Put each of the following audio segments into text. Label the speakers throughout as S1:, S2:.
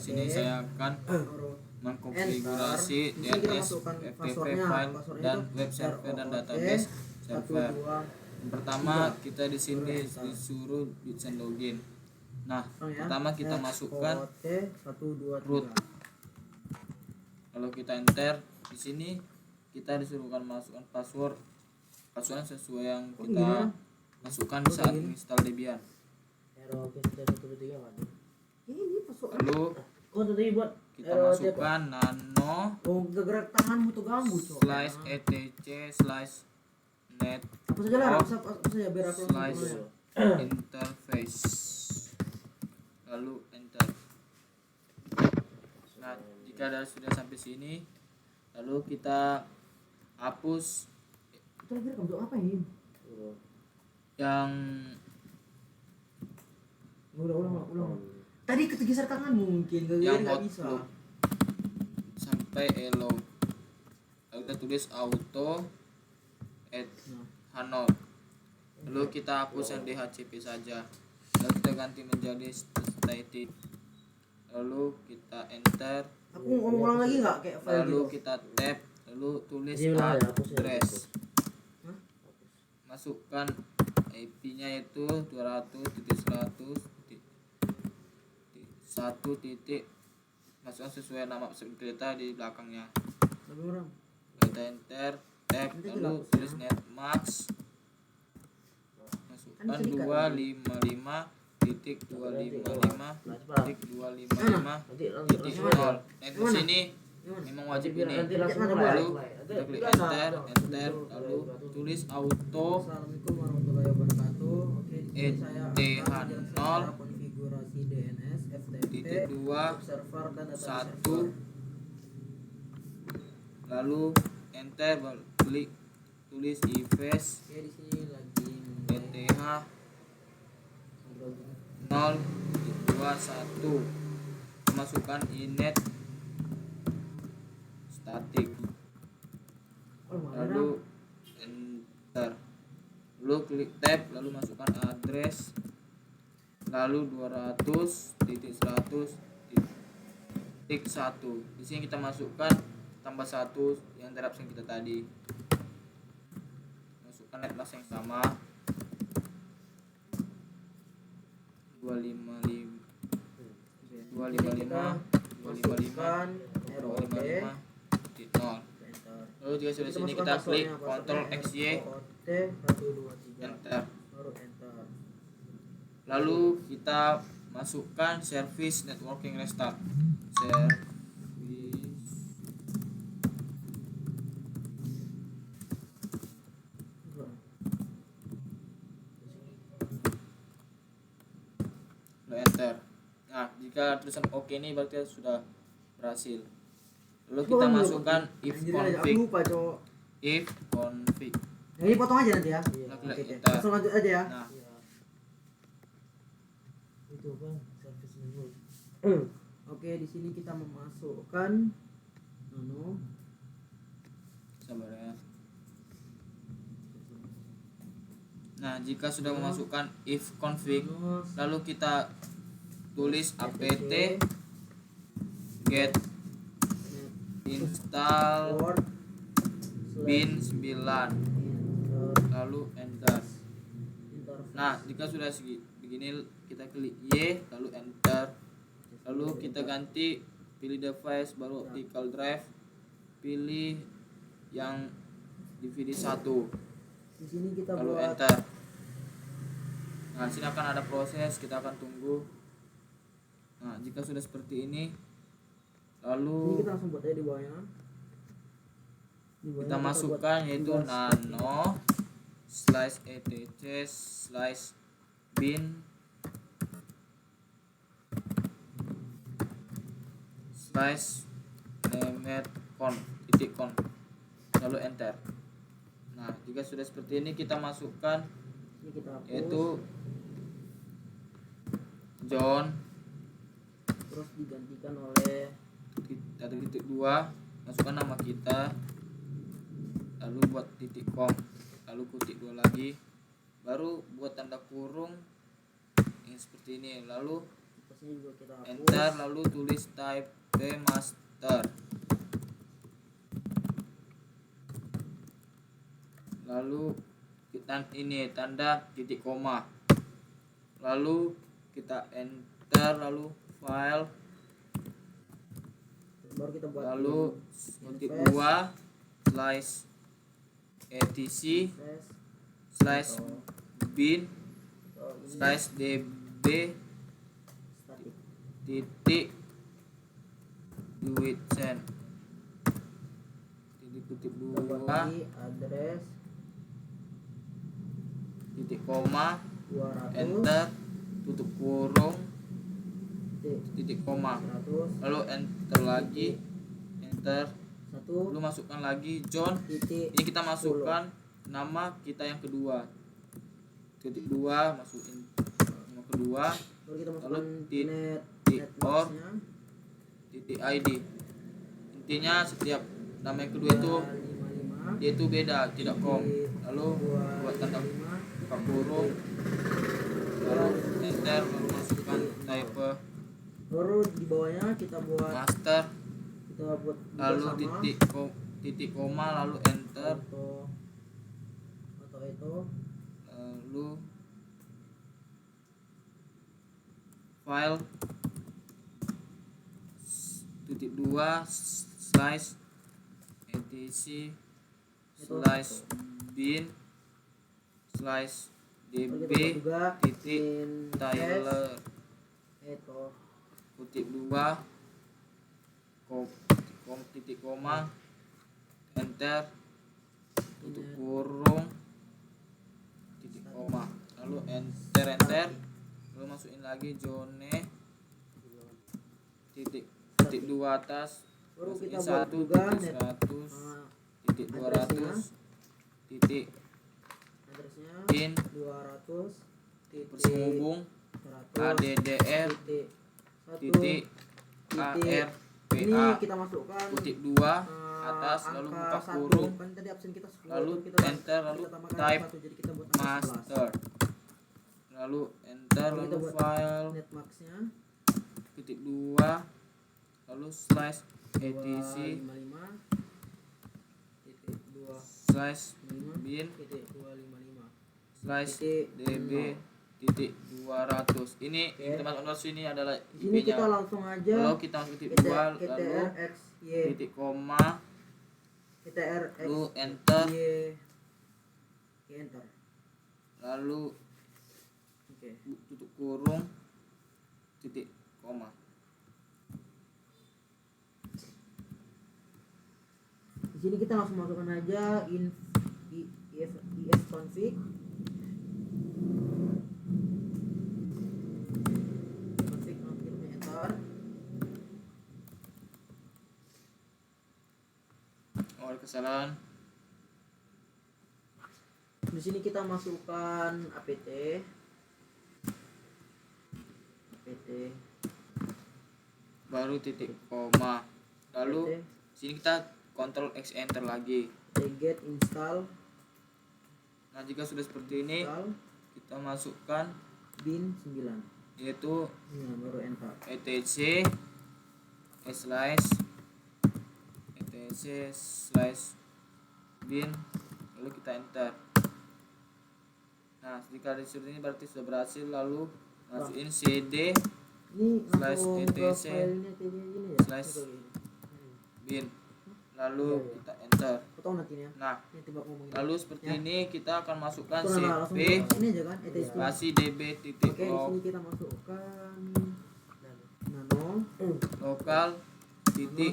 S1: sini saya akan mengkonfigurasi DNS, FTP file, dan web server dan database server. Pertama kita di sini disuruh bikin login. Nah, pertama kita masukkan root. Lalu kita enter. Di sini kita disuruhkan masukkan password sesuai yang kita masukkan saat install Debian. Lalu kita masukkan nano /etc/net /interface, lalu enter. Nah, jika sudah sampai sini, lalu kita hapus yang
S2: ulang. Tadi kegeser tangan mungkin
S1: yang
S2: nggak bisa.
S1: Outlook sampai hello. Lalu kita tulis auto @hanol. Lalu kita hapus yang DHCP saja. Lalu kita ganti menjadi static. Lalu kita enter.
S2: Aku ngomong ulang lagi nggak kayak file
S1: Lalu
S2: gitu?
S1: kita tab. Lalu tulis address. Masukkan IP-nya yaitu 200.100.1. Masukkan sesuai nama kita di belakangnya. Kita enter, tab, lalu tulis netmask. Masukkan 255.255.255.0. Netmask ini memang wajib ini. Lalu kita klik enter, lalu tulis auto
S2: Assalamualaikum warahmatullahi wabarakatuh. Oke, di sini saya akan
S1: eth0
S2: konfigurasi DNS, FTP,
S1: titik 2
S2: server dan database
S1: 1. Lalu enter, klik tulis ifs
S2: Oke, di sini lagi
S1: pth 0.21. Masukkan inet static. Lalu enter. Lalu klik tab, lalu masukkan address, lalu 200.100.1. Di sini kita masukkan tambah 1 yang dari absen kita tadi. Masukkan netmask yang sama 255.0. Lalu jika sudah sini kita klik Ctrl XY, enter. Lalu kita masukkan service networking restart. Lalu enter. Nah, jika tulisan OK ini berarti sudah berhasil. Lalu kita masukkan if config.
S2: Ini potong aja nanti ya.
S1: Oke.
S2: Langsung lanjut aja ya.
S1: Nah,
S2: Oke, di sini kita memasukkan
S1: sabar ya. Nah, jika sudah memasukkan if config, lalu kita tulis apt get install bin 9, lalu enter. Nah, jika sudah begini kita klik Y lalu enter. Lalu kita ganti, pilih device, baru optical drive, pilih yang DVD 1.
S2: Di sini kita
S1: lalu
S2: buat
S1: enter. Nah, sini akan ada proses, kita akan tunggu. Nah, jika sudah seperti ini, lalu
S2: ini kita langsung buat aja di bawahnya.
S1: Kita masukkan yaitu nano /etc/bin /named_conf, lalu enter. Nah, jika sudah seperti ini kita masukkan yaitu John,
S2: terus digantikan oleh
S1: 1.2, masukkan nama kita, lalu buat .com, lalu kutik 2 lagi, baru buat tanda kurung yang seperti ini, lalu
S2: addressnya juga kita hapus.
S1: Enter, lalu tulis type master, lalu kita ini tanda titik koma, lalu kita enter, lalu file,
S2: baru kita buat
S1: lalu titik 2 slash etc slash bin slash db titik duitsen titik kutip dua
S2: address
S1: titik koma
S2: 200
S1: enter tutup kurung titik koma
S2: 100
S1: lalu enter lagi enter
S2: 1
S1: lalu masukkan lagi John.
S2: titik
S1: Ini kita masukkan nama kita yang kedua titik 2 masukin nama kedua
S2: baru kita
S1: lalu
S2: masukkan
S1: titik or
S2: netboxnya
S1: titik id. Intinya setiap nama yang kedua itu
S2: 255
S1: dia itu beda tidak kom, lalu buat tanda buka kurung lalu enter lalu masukkan type
S2: baru di bawahnya kita buat
S1: master lalu
S2: sama.
S1: titik koma lalu enter
S2: atau itu
S1: lalu file titik 2 slash etc slash bin slash db titik Tyler
S2: itu
S1: kutip 2 titik koma enter tutup kurung titik koma lalu enter lalu masukin lagi zone titik 2 atas
S2: baru
S1: masukin
S2: kita buat
S1: 1
S2: juga
S1: titik 100 titik 200 titik
S2: addressnya
S1: pin
S2: 200 titik
S1: berhubung
S2: 100
S1: ADDR
S2: titik ini
S1: ARPA
S2: kita masukkan
S1: kutip 2 atas lalu buka kurung
S2: kan tadi absen kita 10
S1: lalu
S2: kita
S1: enter lalu
S2: kita tambahkan
S1: type
S2: 1, jadi kita buat angka
S1: master lalu enter
S2: Lalu kita
S1: lalu
S2: buat
S1: file
S2: 11 netmax-nya
S1: titik 2 lalu slash etc
S2: 255 titik 2
S1: slash bin
S2: titik 255
S1: slash
S2: titik
S1: db titik 200. Ini teman-teman ini adalah
S2: di sini kita
S1: IP-nya.
S2: langsung aja
S1: Kalau kita masuk titik 2 lalu
S2: KTRXY
S1: titik koma lalu enter
S2: enter
S1: lalu
S2: oke
S1: tutup kurung titik koma.
S2: Di sini kita langsung masukkan aja ifconfig config nanti kita enter
S1: Ada kesalahan.
S2: di sini kita masukkan apt
S1: baru titik koma lalu
S2: apt
S1: sini kita Ctrl X enter lagi.
S2: get install
S1: Nah jika sudah seperti ini kita masukkan
S2: bin 9
S1: yaitu
S2: baru enter
S1: etc slash bin lalu kita enter. Nah jika disuruh ini berarti sudah berhasil, lalu masukin cd
S2: ini
S1: slash
S2: langsung ke
S1: etc
S2: filenya kayak gini ya
S1: slash bin lalu
S2: Iya, iya.
S1: kita enter.
S2: aku tahu nanti ya
S1: Nah
S2: ini tebak ngomongin
S1: lalu seperti
S2: Ya.
S1: ini kita akan masukkan
S2: Itu langsung
S1: cp
S2: ke sini aja kan
S1: spasi db titik
S2: oke di sini kita masukkan nano
S1: lokal titik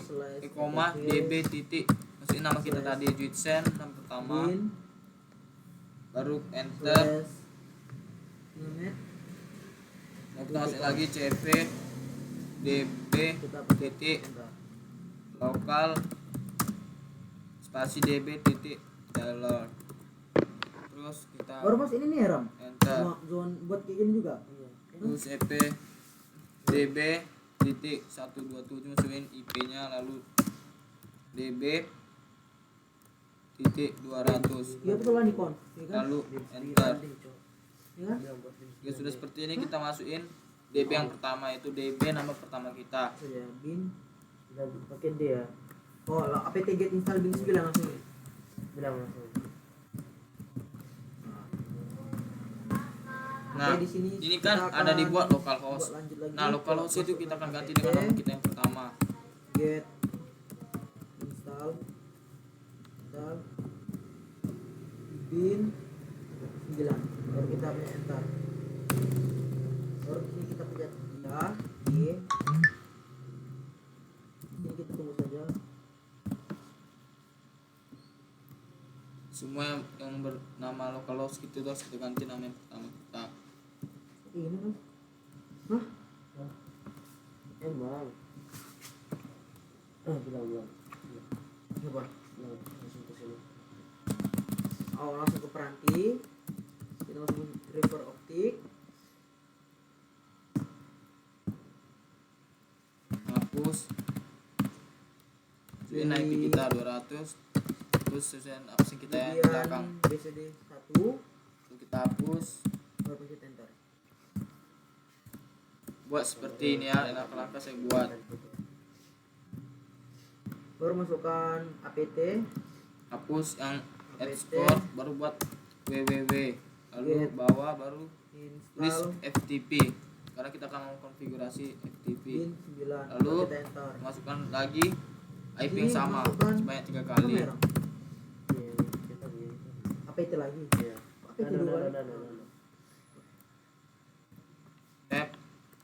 S1: koma db titik masukin nama kita tadi Juitsen nama pertama
S2: bin
S1: baru enter.
S2: slash name
S1: Mau kita masukin lagi cp db
S2: kita
S1: titik
S2: enter
S1: lokal spasi db titik Taylor terus kita
S2: baru mas ini nih ram
S1: enter
S2: zone buat kayak gini juga
S1: terus cp db titik 127 masukin ip nya lalu db titik 200
S2: iya betul lah Nikon ya kan
S1: lalu enter.
S2: ya kan
S1: Ya sudah seperti ini kita masukin DB yang pertama itu DB nama pertama kita.
S2: Saja bin dan pakai D ya. Oh, apt get install bin 9 langsung. Bilang langsung.
S1: Nah,
S2: di sini
S1: ini kan ada dibuat localhost. Nah, localhost itu kita akan ganti dengan nama kita yang pertama.
S2: Get install bin 9. Baru kita punya enter. Baru di sini kita pencet ya, Y. Ini kita tunggu saja.
S1: Semua yang bernama localhost itu harus kita ganti nama yang pertama kita.
S2: Ini kan? Hah? Emang? Bilang. Coba. Langsung ke sini. Oh, langsung ke peranti. Kita langsung driver optik.
S1: Hapus. Ini IP kita 200. Terus sesuai opsi kita yang belakang.
S2: BCD 1.
S1: Lalu kita hapus.
S2: Baru pencet enter.
S1: Buat seperti ini ya, langkah-langkah saya buat.
S2: Baru masukkan apt,
S1: Hapus yang export, baru buat www, lalu bawah baru list FTP karena kita akan mengkonfigurasi FTP.
S2: bin 9.
S1: Lalu
S2: kita enter.
S1: masukkan lagi IP yang sama sebanyak 3 kali.
S2: apt lagi. apt 2
S1: Tab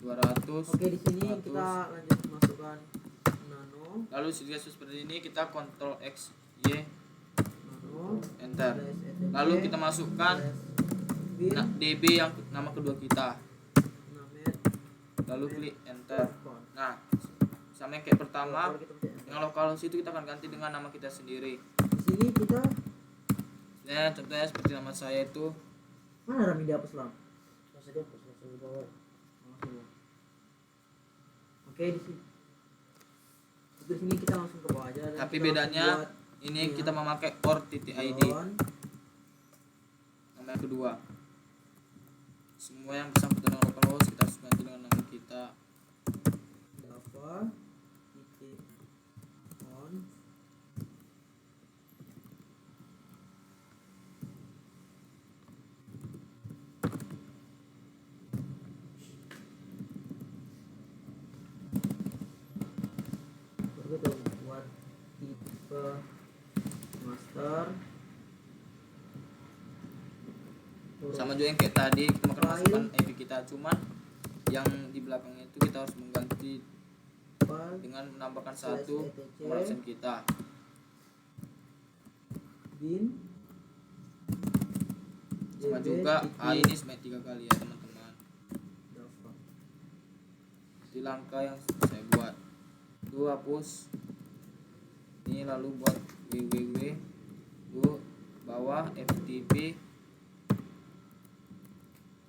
S1: 200.
S2: Oke, di sini
S1: 100.
S2: kita lanjut masukkan nano.
S1: Lalu jika seperti ini kita Ctrl X Y
S2: Nano.
S1: enter. Lalu kita masukkan
S2: bin
S1: DB yang nama kedua kita.
S2: namet.
S1: Lalu klik enter. Nah, sama yang kayak pertama,
S2: Baru kita pencet enter.
S1: yang localhost itu kita akan ganti dengan nama kita sendiri.
S2: Di sini kita
S1: Nah, contohnya seperti nama saya itu
S2: mana Rami dihapus lah? Langsung dihapus, langsung di bawah. Oke, di sini. Di sini kita langsung ke bawah aja. Dan
S1: tapi
S2: kita
S1: bedanya
S2: langsung buat
S1: ini
S2: ya.
S1: kita memakai or.id nama yang kedua. Semua yang bersangkutan dengan localhost kita harus ganti dengan nama kita.
S2: Java titik on baru kita buat tipe master.
S1: Sama juga yang kayak tadi kita akan masukkan IP kita, cuman yang di belakangnya itu kita harus mengganti
S2: file
S1: dengan menambahkan satu nomor absen kita.
S2: bin
S1: Sama juga ini sebanyak 3 kali ya teman-teman.
S2: Java.
S1: Di langkah yang saya buat itu hapus ini, lalu buat www, lalu bawah FTP,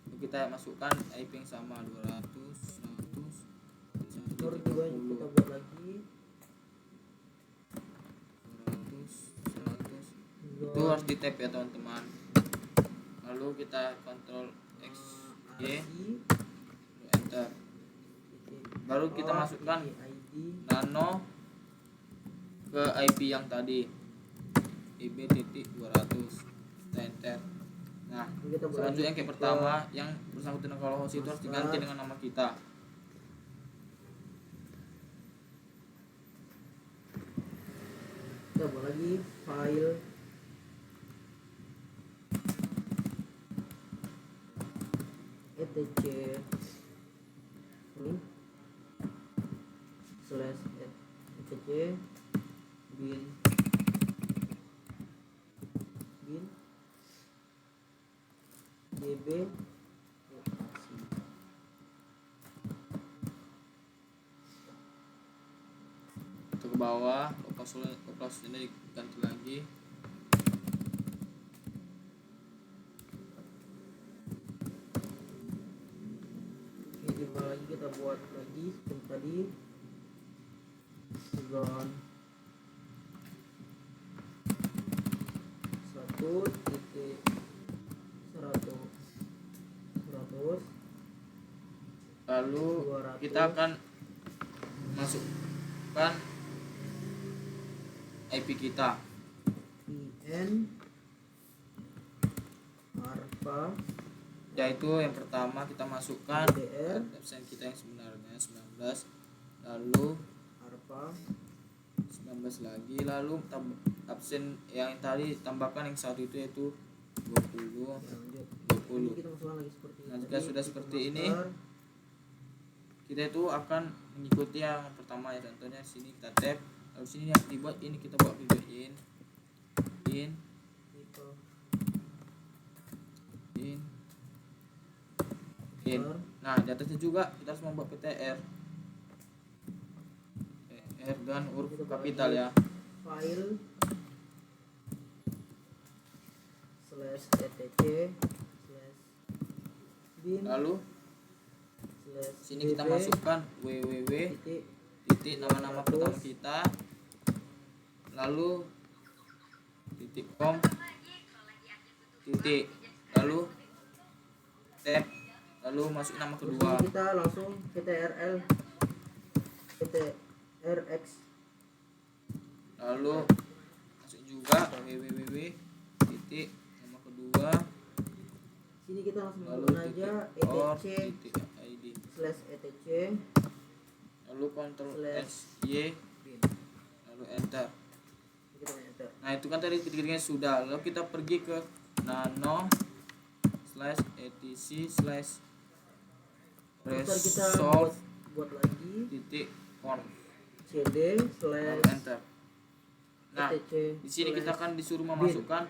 S1: lalu kita masukkan IP yang sama 200 100
S2: Baru juga kita
S1: 130
S2: buat lagi
S1: 100 100. Itu harus di tap ya teman-teman. Lalu kita Ctrl X Y enter. Baru kita masukkan nano ke IP yang tadi ib.200 kita enter. Nah, selanjutnya yang kayak pertama yang bersangkutan dengan localhost itu harus diganti dengan nama kita.
S2: Kita buat lagi file etc ini slash etc bin db
S1: Itu ke bawah, localhost ini diganti lagi.
S2: Oke, coba lagi kita buat lagi seperti tadi zone 1.100
S1: lalu
S2: 200.
S1: kita akan masukkan IP kita.
S2: IN Arpa,
S1: Yaitu yang pertama kita masukkan
S2: DDR,
S1: absen kita yang sebenarnya 19, lalu
S2: Arpa
S1: 19 lagi, lalu absen yang tadi tambahkan yang satu itu yaitu 20.
S2: ya, lanjut.
S1: 20.
S2: Kita masukkan lagi seperti
S1: Nah,
S2: ini.
S1: jika sudah seperti ini,
S2: Master.
S1: kita itu akan mengikuti yang pertama ya, contohnya sini kita tap, lalu sini yang dibuat ini kita buat video in nah di atasnya juga kita harus membuat PTR dan huruf kapital ya.
S2: File /etc/bin,
S1: Lalu sini kita
S2: /bb,
S1: masukkan www titik nama-nama pertama kita, lalu titik com titik, lalu tab, lalu masuk nama kedua.
S2: Terus kita langsung PTRX,
S1: lalu masuk juga www titik nama kedua,
S2: sini kita langsung
S1: lalu
S2: menggunakan aja
S1: etc/etc, lalu Ctrl S Y,
S2: bin.
S1: lalu enter.
S2: Kita enter.
S1: Nah itu kan tadi ketiganya sudah, lalu kita pergi ke
S2: Ntar kita
S1: nano/etc/resolve
S2: buat lagi
S1: titik conf,
S2: cd
S1: lalu enter. Nah
S2: etc
S1: di sini kita akan disuruh memasukkan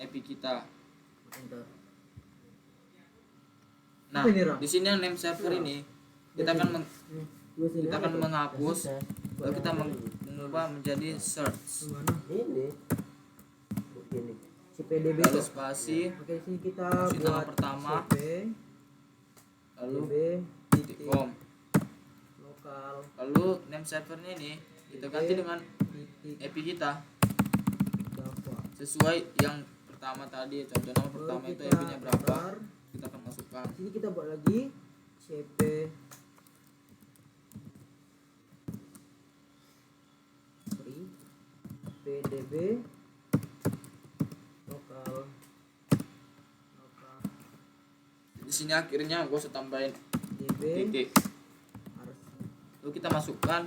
S1: IP kita.
S2: enter.
S1: Nah
S2: Apa ini, Ram?
S1: di sini yang name server ini kita akan menghapus, lalu kita mengubah menjadi search,
S2: Mana?
S3: Ini begini.
S2: CPDB
S1: lalu
S2: tuh.
S1: spasi,
S2: Oke, sini kita
S1: Masuk nama
S2: buat
S1: pertama.
S2: CP
S1: lalu
S2: DB
S1: titik com,
S2: lokal
S1: lalu name servernya ini kita ganti dengan
S2: titik
S1: IP kita
S2: Java.
S1: sesuai yang pertama tadi. Contoh nama pertama itu IP-nya berapa, kita akan masukkan.
S2: Sini kita buat lagi CP PDB lokal.
S1: Di sini akhirnya gue usah tambahin
S2: DB
S1: titik,
S2: harus,
S1: lalu kita masukkan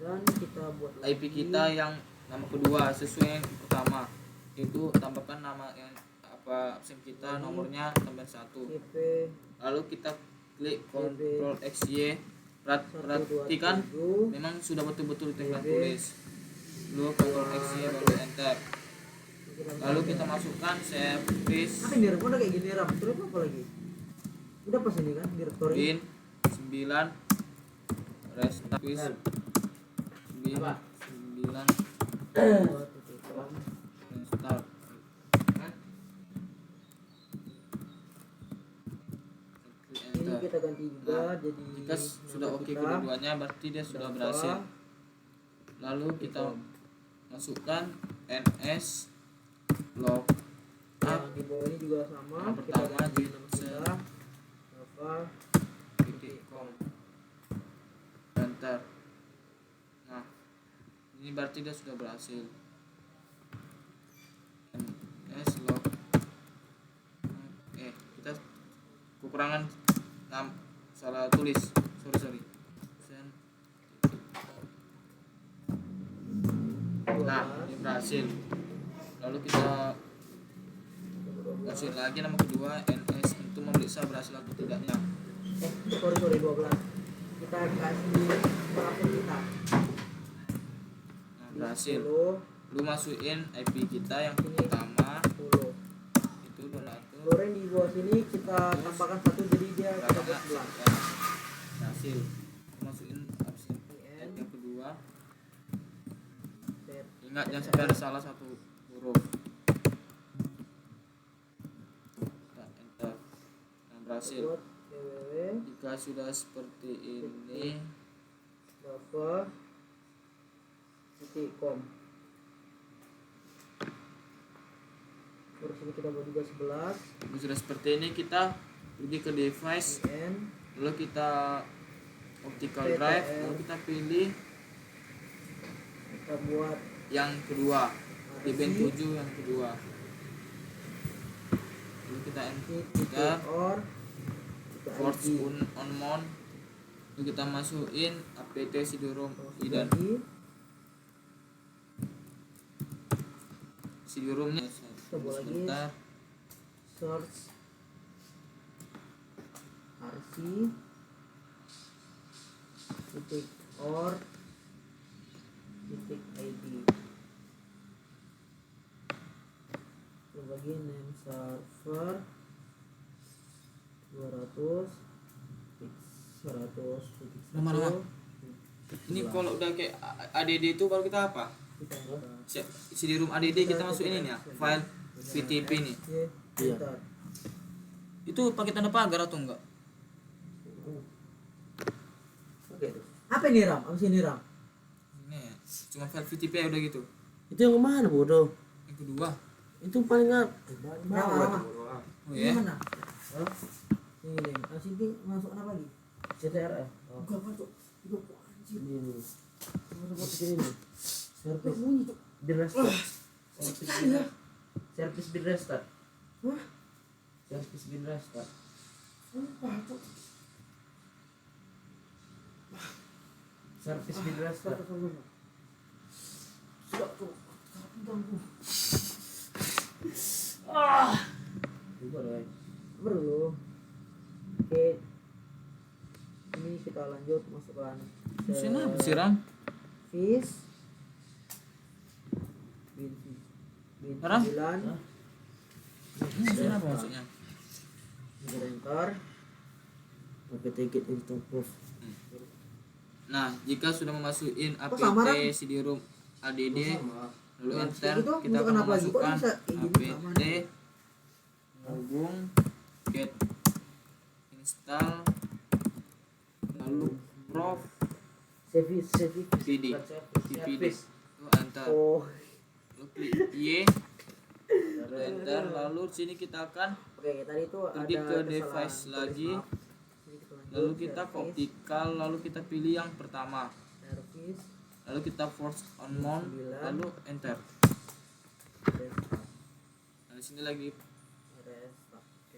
S2: dan kita buat
S1: IP kita yang nama kedua sesuai yang pertama, yaitu tambahkan nama yang apa absen kita, nomornya tambah 1,
S2: CP
S1: lalu kita klik Ctrl X Y. Perhatikan memang sudah betul-betul tempat tulis, lalu Ctrl X Y baru enter, lalu kita masukkan service
S2: apa ini, udah kayak gini Ram, terus apa lagi? Udah pas ini kan directory
S1: bin 9 restart 9 restart.
S2: ini kita ganti juga jadi
S1: Jika sudah
S2: nama
S1: oke
S2: kita.
S1: kedua-duanya berarti dia sudah
S2: Java.
S1: berhasil. Lalu kita masukkan ns log
S2: Yang di bawah ini juga sama,
S1: Yang
S2: kita
S1: pertama
S2: ganti
S1: di
S2: nama kita Java
S1: .com, enter. Nah ini berarti dia sudah berhasil. ns log kita kekurangan salah tulis, sorry. Nah ini berhasil. Lalu kita kasih lagi nama kedua ns untuk memeriksa berhasil atau tidaknya.
S2: sorry 12 kita kasih akun kita
S1: Nah berhasil.
S2: 10
S1: Lu masukin IP kita yang pertama
S2: 10.
S1: itu donatur
S2: Goreng di bawah sini kita tambahkan 1 jadi dia kita buat 11.
S1: berhasil. Masukin absen yang kedua. Ingat jangan sampai ada salah satu huruf. Nah, enter. Nah, berhasil.
S2: Buat www
S1: Jika sudah seperti ini,
S2: java.com. Terus ini kita buat juga 11
S1: jika sudah seperti ini kita pergi ke device,
S2: n
S1: lalu kita optical drive, lalu kita pilih
S2: kita buat
S1: yang kedua di band 7 yang kedua, lalu kita enter
S2: or
S1: force on mount, lalu kita masukin apt CD-ROM dan CD-ROM-nya sebentar.
S2: Search RC titik or titik ID, bagi name server 200
S1: Lama-lama. Ini kalau udah kayak ADD itu kalau kita apa? CD-ROM ADD kita masukin ini ya, file VTP nih.
S3: Iya.
S1: Itu pakai tanda pagar atau enggak?
S2: Oke. Apa ini RAM? Apa sih ini RAM?
S1: Ini ya, cuma file VTP ya udah gitu.
S3: Itu yang mana bodoh?
S1: Yang kedua.
S3: Itu paling
S2: RAM.
S1: Oh
S2: Ini
S1: ya.
S2: mana? Ini. Sini masuk apa lagi?
S3: CTRF.
S2: Enggak masuk. Itu anjir.
S3: Ini. Masuk ini. Service
S2: Bunyi tuh.
S3: di restart. Service di restart.
S2: Wah,
S3: Service di restart.
S2: sumpah tuh.
S3: Service di restart.
S2: Sudah tuh. Ganggu.
S3: Coba deh.
S2: Bro. Oke. Ini kita lanjut masukkan
S1: Mesin apa sih Ram?
S2: fish bin
S1: Ram?
S2: 9
S1: Mesin apa maksudnya?
S2: kita enter.
S3: Pakai tiket install proof.
S1: Nah, jika sudah memasukin apt
S2: sama, Ram?
S1: CD-ROM ADD, lalu
S2: Nah,
S1: enter,
S2: itu
S1: kita
S2: bukan
S1: akan
S2: apa lagi? Kok
S1: memasukkan
S2: bisa kayak gini sama
S1: apt
S2: nih?
S1: hubung get install lalu prof
S3: Service
S1: PD
S3: Service.
S1: lalu enter,
S2: Oh,
S1: lalu klik Y, lalu enter, lalu sini kita akan
S2: oke tadi itu
S1: pergi
S2: ada
S1: ke
S2: kesalahan
S1: device
S2: tulis,
S1: lagi,
S2: maaf. Ini kita lanjut,
S1: lalu kita ke
S2: service,
S1: optical, lalu kita pilih yang pertama,
S2: service,
S1: lalu kita force on mount, lalu enter.
S2: restart,
S1: Nah, di sini lagi
S2: restart. Oke.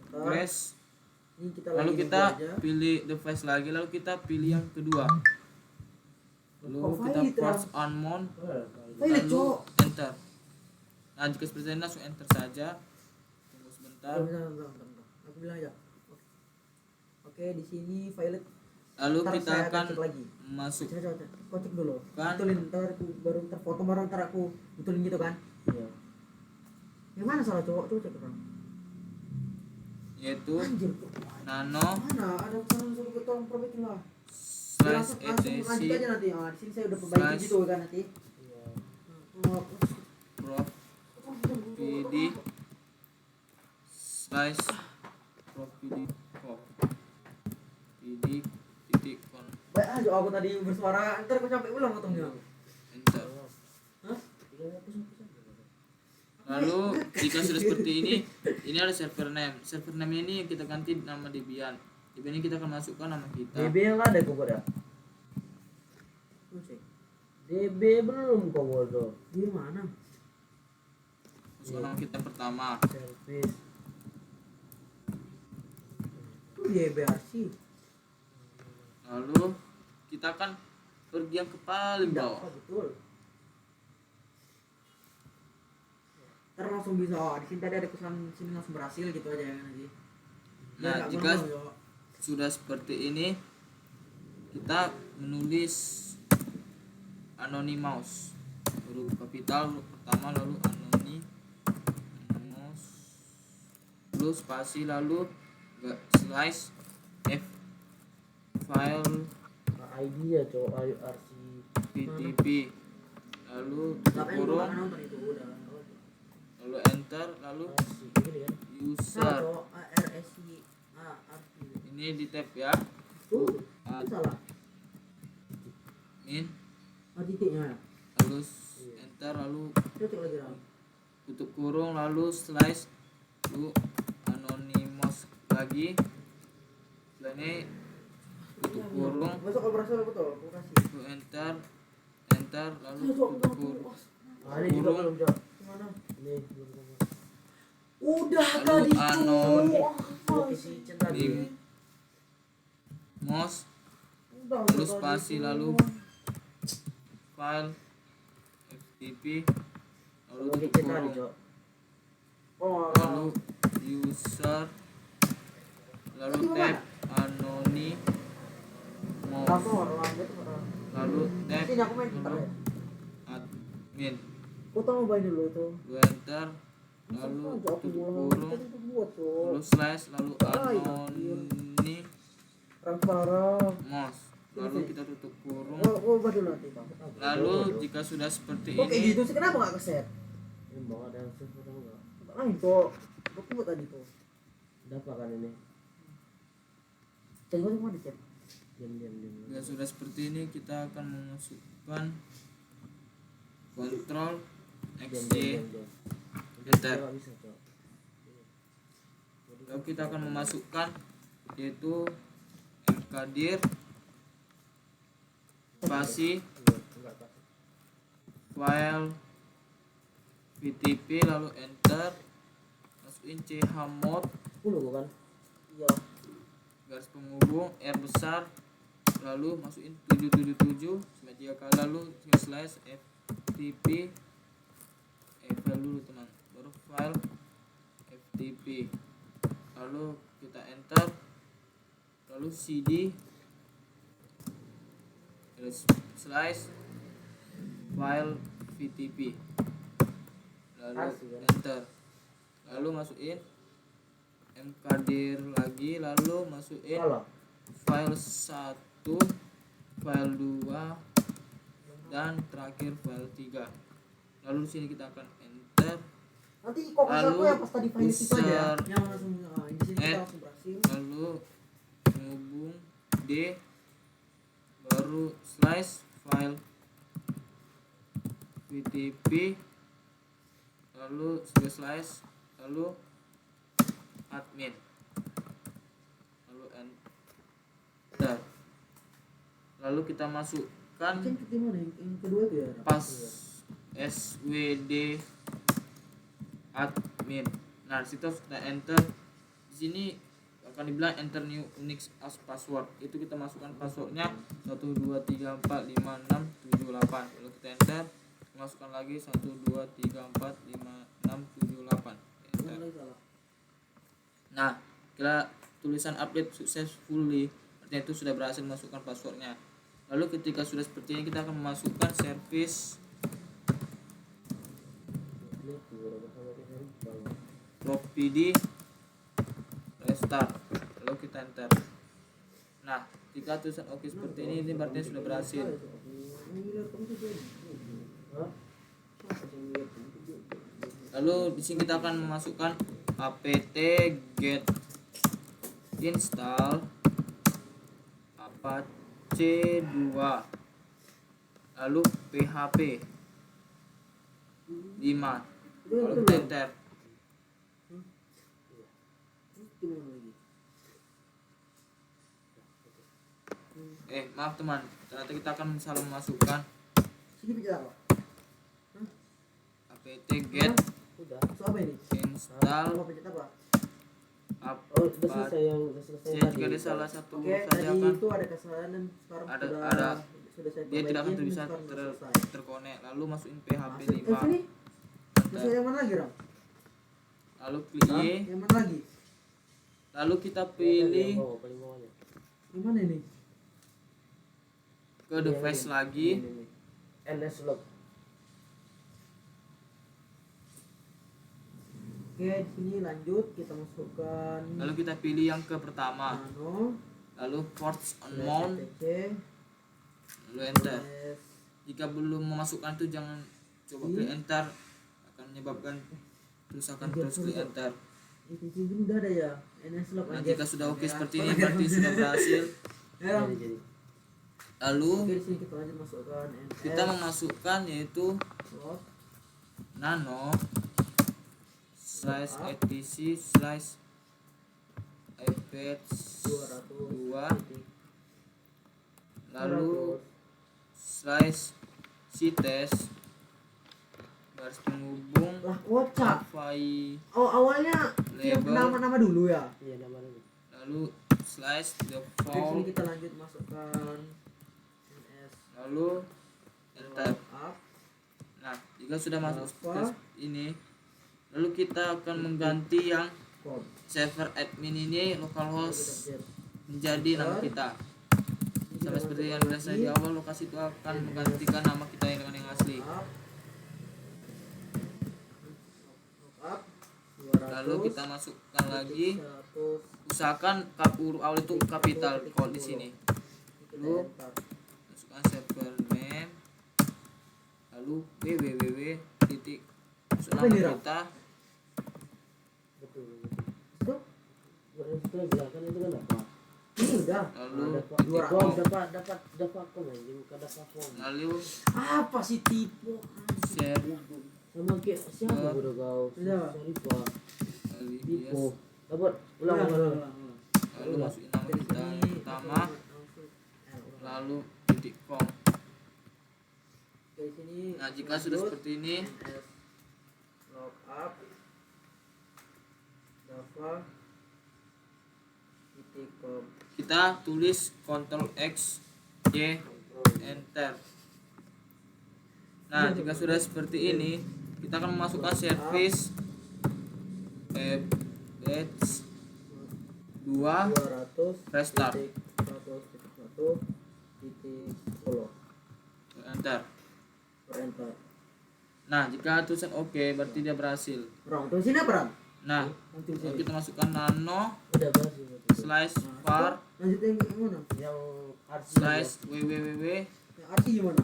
S1: progress,
S2: Ini kita
S1: lalu
S2: lagi
S1: kita
S2: nunggu aja.
S1: pilih device lagi, lalu kita pilih yang kedua, lalu
S2: Oh,
S1: kita
S2: file itu,
S1: force on mount,
S2: File,
S1: lalu
S2: Cok.
S1: enter. Nah, jika seperti ini langsung enter saja, tunggu sebentar,
S2: Bentar. Aku bilang aja. Oke, di sini file
S1: lalu
S2: ntar
S1: kita
S2: saya
S1: akan
S2: cek lagi.
S1: masuk
S2: Coba. Kau cek dulu.
S1: Kan.
S2: Betulin ntar aku baru ntar foto baru ntar aku betulin gitu kan.
S3: Iya.
S2: Yang mana salah cowok tuh cek kan.
S1: yaitu
S2: Anjir.
S1: nano
S2: Mana ada kesalahan suruh kita tolong perbaiki lah.
S1: slash
S2: Langsung lanjut aja
S1: etc
S2: nanti. Ah, di sini saya udah perbaiki
S1: Slash.
S2: gitu kan nanti.
S3: Iya.
S2: Nah,
S1: prof pd slash prof pd prof pd titik kon
S2: baik aja aku tadi bersuara ntar aku sampai ulang potongnya.
S1: enter.
S2: Hah?
S1: Lalu jika sudah seperti ini ada server name. Server name ini yang kita ganti nama Debian. Debian ini kita akan masukkan nama kita.
S3: DB yang ada kok pada.
S2: Cek.
S3: DB belum kok bodoh.
S2: Di mana?
S1: Masukkan nama kita yang pertama.
S3: Service.
S2: Itu di BRC.
S1: Lalu kita akan pergi yang ke paling
S2: Tidak,
S1: bawah.
S2: betul. Ntar langsung bisa, oh, di sini tadi ada kesalahan sini langsung berhasil gitu aja ya nanti.
S1: Nah,
S2: nggak
S1: jika
S2: berulang, yo.
S1: sudah seperti ini kita menulis anonymous huruf kapital pertama, lalu anonymous, lalu spasi, lalu slash f file
S3: ID ya cowok IRC.
S1: ptp, lalu
S2: Ngapain lu
S1: kurung,
S2: nggak nonton itu udah.
S1: lalu enter, lalu
S3: IRC gini kan.
S1: user.
S2: Salah, RSC RT.
S1: Ini di tab ya,
S2: Tuh, itu salah.
S1: min,
S2: Oh, titiknya ya.
S1: lalu enter, lalu
S2: Coba cek lagi Ram.
S1: tutup kurung, lalu slash, lalu anonymous lagi, Setelah ini tutup kurung,
S2: Masuk operasional betul, aku kasih.
S1: lalu enter lalu tutup kurung,
S3: Ah, ini juga belum, Cok.
S2: Gimana?
S3: Ini belum kamu.
S2: Udah
S1: Lalu
S2: tadi
S1: anon.
S3: Oke, si Icen tadi.
S1: di mouse,
S2: Udah
S1: lalu spasi, lalu file FTP, lalu
S3: Oke,
S1: tutup
S3: Icen tadi,
S1: kurung,
S3: Cok.
S2: Oh,
S1: lalu user, lalu tab anonymous,
S2: aku orang itu orang.
S1: lalu tab
S2: Sini aku main gitar ya.
S1: admin,
S2: Aku tahu main dulu itu.
S1: lalu enter, lalu tutup kurung,
S2: Tadi itu buat
S1: lalu
S2: tuh.
S1: slash, lalu anonymous,
S2: Orang parah.
S1: lalu kita tutup kurung.
S2: Oh, baru nanti bang.
S1: Lalu jika sudah seperti
S2: Kok kayak
S1: ini,
S2: gitu sih, kenapa nggak keset?
S3: Ini mau ada yang save atau enggak?
S2: Lain kok. Aku buat tadi tuh.
S3: Udah apa kan ini?
S2: Tengok semua dicek.
S3: Diam.
S1: jika sudah seperti ini kita akan memasukkan Ctrl XY
S3: Diam.
S1: enter.
S3: Nggak bisa, Cok.
S1: Lalu kita akan memasukkan yaitu mkdir spasi
S3: Enggak pas.
S1: file vtp, lalu enter, masukin chmod
S3: Dulu kan?
S2: Iya.
S1: garis penghubung R besar, lalu masukin 777 3 kali, lalu slash ftp file dulu teman, baru file ftp, lalu kita enter, lalu cd slash file vtp, lalu enter, lalu masukin mkdir lagi, lalu masukin
S3: Salah.
S1: file 1, file 2, dan terakhir file 3. Lalu di sini kita akan enter,
S2: Nanti kok aku ya pas tadi file itu aja.
S1: user
S2: Yang langsung di sini kita
S1: add,
S2: langsung berhasil.
S1: lalu penghubung d, baru slash file vtp, lalu slash, lalu admin, lalu enter, lalu kita masukkan
S2: Kan kita mana yang kedua itu ya?
S1: pas swd admin. Nah, disitu kita enter. Di sini akan dibilang enter new Unix as password. Itu kita masukkan passwordnya 123456778. Lalu kita enter, masukkan lagi 123456778. Enter. Nah, kira tulisan update successfully, artinya itu sudah berhasil masukkan passwordnya. Lalu ketika sudah seperti ini kita akan memasukkan service propid restart, lalu kita enter. Nah, jika tulisan oke seperti ini berarti sudah berhasil. Lalu di sini kita akan memasukkan apt get install apache 2, lalu php 5, lalu kita enter. Maaf teman, ternyata kita akan salah memasukkan
S2: Sini bicara apa?
S1: apt get
S3: Udah.
S2: So apa ini?
S1: install
S2: Apa pencet apa?
S3: Oh, udah selesai yang udah selesai
S1: ya,
S3: tadi.
S1: jika ada salah satu
S2: Oke,
S1: saja
S2: tadi
S1: akan
S2: itu ada kesalahan dan sekarang
S1: ada
S2: sudah saya
S1: dia tidak akan
S2: perbaikin,
S1: bisa
S2: sekarang sudah selesai.
S1: terkonek. Lalu masukin php
S2: Masuk,
S1: 5,
S2: sini. Masuk
S1: enter.
S2: yang mana lagi, Ram?
S1: Lalu klik Y,
S2: Yang mana lagi?
S1: lalu kita
S3: Yang
S1: pilih
S3: bawah, paling bawahnya.
S2: Yang mana ini?
S1: ke device lagi,
S3: Ini. NS log.
S2: Oke, di sini lanjut kita masukkan
S1: lalu kita pilih yang ke pertama,
S2: nano,
S1: lalu ports unknown,
S2: STC,
S1: lalu enter.
S2: S,
S1: Jika belum memasukkan itu jangan coba klik enter, akan menyebabkan kerusakan, terus klik enter.
S2: itu sini udah ada ya. NS log.
S1: Nah, jika sudah oke seperti ini berarti sudah berhasil.
S2: Ya, Ram.
S3: Jadi.
S2: Oke,
S1: Lalu
S2: di sini kita lanjut masukkan NS
S1: kita memasukkan yaitu
S2: log,
S1: nano /etc/fp batch
S2: 200
S1: 2, lalu slice ctest garis penghubung
S2: lah kocak.
S1: Wi-Fi
S2: Oh awalnya kirim
S1: Label.
S2: nama-nama dulu ya.
S3: Iya nama dulu.
S1: lalu slice
S2: Di sini
S1: default
S2: kita lanjut masukkan ns
S1: lalu enter.
S2: up.
S1: Nah jika sudah masuk
S2: Apa?
S1: seperti ini lalu kita akan mengganti yang
S2: Com.
S1: server admin ini localhost
S2: Kita
S1: menjadi nama kita. Sama seperti yang sudah saya di awal, lokasi itu akan menggantikan nama kita dengan yang asli.
S2: up. Up.
S1: Lalu kita masukkan lagi,
S2: 100.
S1: usahakan huruf awal itu kapital kalau di sini. Lalu masukkan server name, lalu www titik masuk
S2: Apa
S1: nama
S2: ini, Ram?
S1: kita.
S3: Betul.
S2: Stop.
S3: Itu silakan itu kan apa?
S2: Ini udah.
S1: Lalu
S3: dapat
S1: titik
S3: kom,
S1: com.
S3: dapat kom aja, bukan dapat kom.
S1: Lalu
S2: Apa sih tipe?
S1: share
S3: Sama kayak siapa udah kau?
S2: Siapa?
S3: Syarifah,
S1: alias.
S3: Dipo. Dapat ulang.
S1: Lalu masukin nama kita yang pertama, lalu titik com.
S2: Di sini.
S1: Nah jika sudah seperti ini
S2: ns log up java titik com.
S1: kita tulis Ctrl X Y enter. Nah jika sudah seperti ini kita akan memasukkan service batch 2
S2: 200
S1: restart
S2: titik 100 titik 10
S1: enter.
S2: enter.
S1: Nah jika tulisan oke berarti dia berhasil.
S2: Ram tulis sini apa Ram?
S1: Nah
S2: Nanti
S1: lalu
S2: sini.
S1: kita masukkan nano
S3: Udah berhasil.
S1: slice var
S2: Lanjut yang mana?
S3: Yang arti
S1: slice www
S2: Yang arti gimana?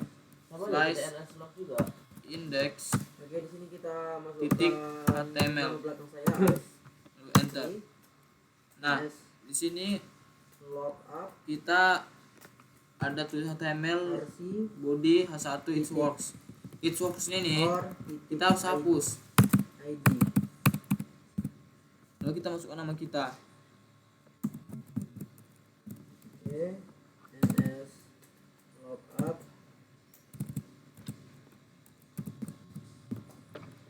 S3: sama
S1: slice.
S3: ada NS log juga.
S1: index
S2: Oke di sini kita masukkan
S1: Titik HTML.
S2: nama belakang saya.
S1: lalu enter. Nah
S2: Yes.
S1: di sini
S2: Log up
S1: kita ada tulisan HTML
S2: versi
S1: body H1 it works. It works ini
S2: or titik
S1: kita harus hapus.
S2: ID.
S1: Lalu kita masukkan nama kita.
S2: Oke. ns log up